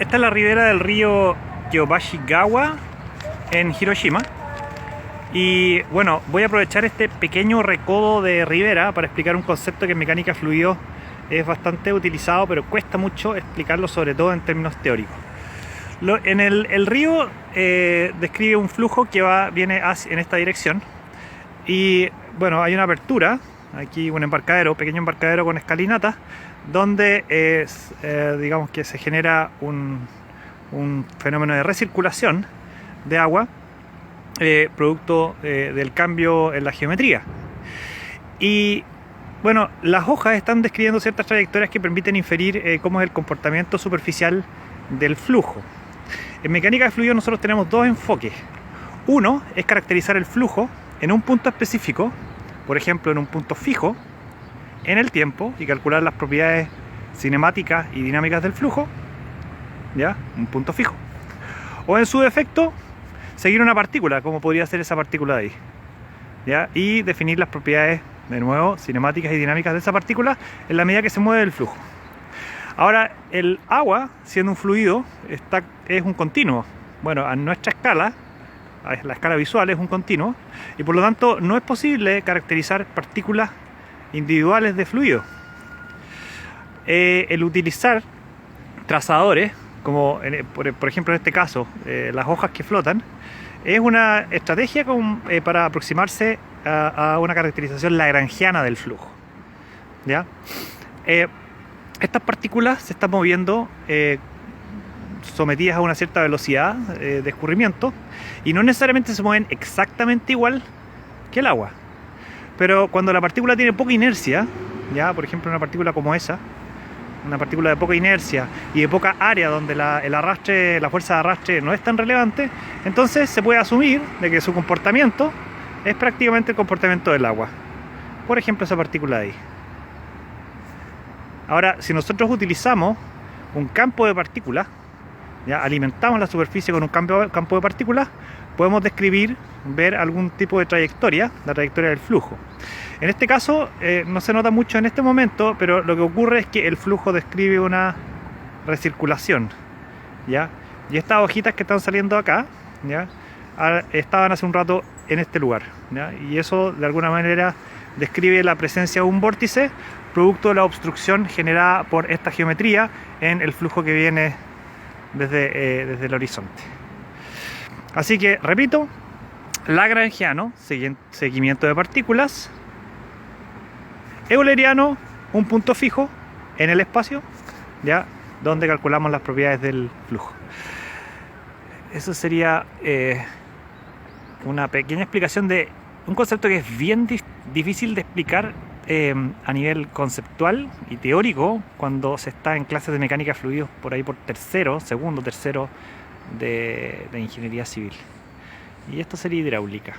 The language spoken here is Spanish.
Esta es la ribera del río Kyobashi-gawa en Hiroshima. Y bueno, voy a aprovechar este pequeño recodo de ribera para explicar un concepto que en mecánica de fluidos es bastante utilizado, pero cuesta mucho explicarlo, sobre todo en términos teóricos. El río describe un flujo que viene en esta dirección. Y bueno, hay una apertura, aquí un embarcadero, pequeño embarcadero con escalinata, donde digamos que se genera un fenómeno de recirculación de agua, producto del cambio en la geometría. Y bueno, las hojas están describiendo ciertas trayectorias que permiten inferir cómo es el comportamiento superficial del flujo. En mecánica de fluidos nosotros tenemos dos enfoques. Uno es caracterizar el flujo en un punto específico, por ejemplo en un punto fijo en el tiempo, y calcular las propiedades cinemáticas y dinámicas del flujo, ¿ya? Un punto fijo. O en su defecto, seguir una partícula, como podría ser esa partícula de ahí, ¿ya? Y definir las propiedades, de nuevo, cinemáticas y dinámicas de esa partícula en la medida que se mueve el flujo. Ahora, el agua, siendo un fluido, es un continuo. Bueno, a nuestra escala, a la escala visual, es un continuo, y por lo tanto no es posible caracterizar partículas individuales de fluido. El utilizar trazadores, como por ejemplo en este caso las hojas que flotan, es una estrategia para aproximarse a una caracterización lagrangiana del flujo, ¿ya? Estas partículas se están moviendo sometidas a una cierta velocidad de escurrimiento, y no necesariamente se mueven exactamente igual que el agua. Pero cuando la partícula tiene poca inercia, ya, por ejemplo una partícula como esa, una partícula de poca inercia y de poca área donde la fuerza de arrastre no es tan relevante, entonces se puede asumir de que su comportamiento es prácticamente el comportamiento del agua. Por ejemplo, esa partícula de ahí. Ahora, si nosotros utilizamos un campo de partículas, ya alimentamos la superficie con un campo de partículas, podemos ver algún tipo de trayectoria, la trayectoria del flujo. En este caso no se nota mucho en este momento, pero lo que ocurre es que el flujo describe una recirculación, ¿ya? Y estas hojitas que están saliendo acá, ¿ya? Estaban hace un rato en este lugar, ¿ya? Y eso de alguna manera describe la presencia de un vórtice producto de la obstrucción generada por esta geometría en el flujo que viene desde el horizonte. Así que, repito, lagrangiano, seguimiento de partículas; euleriano, un punto fijo en el espacio, ya, donde calculamos las propiedades del flujo. Eso sería una pequeña explicación de un concepto que es bien difícil de explicar a nivel conceptual y teórico cuando se está en clases de mecánica de fluidos por ahí por segundo, tercero de ingeniería civil. Y esto sería hidráulica.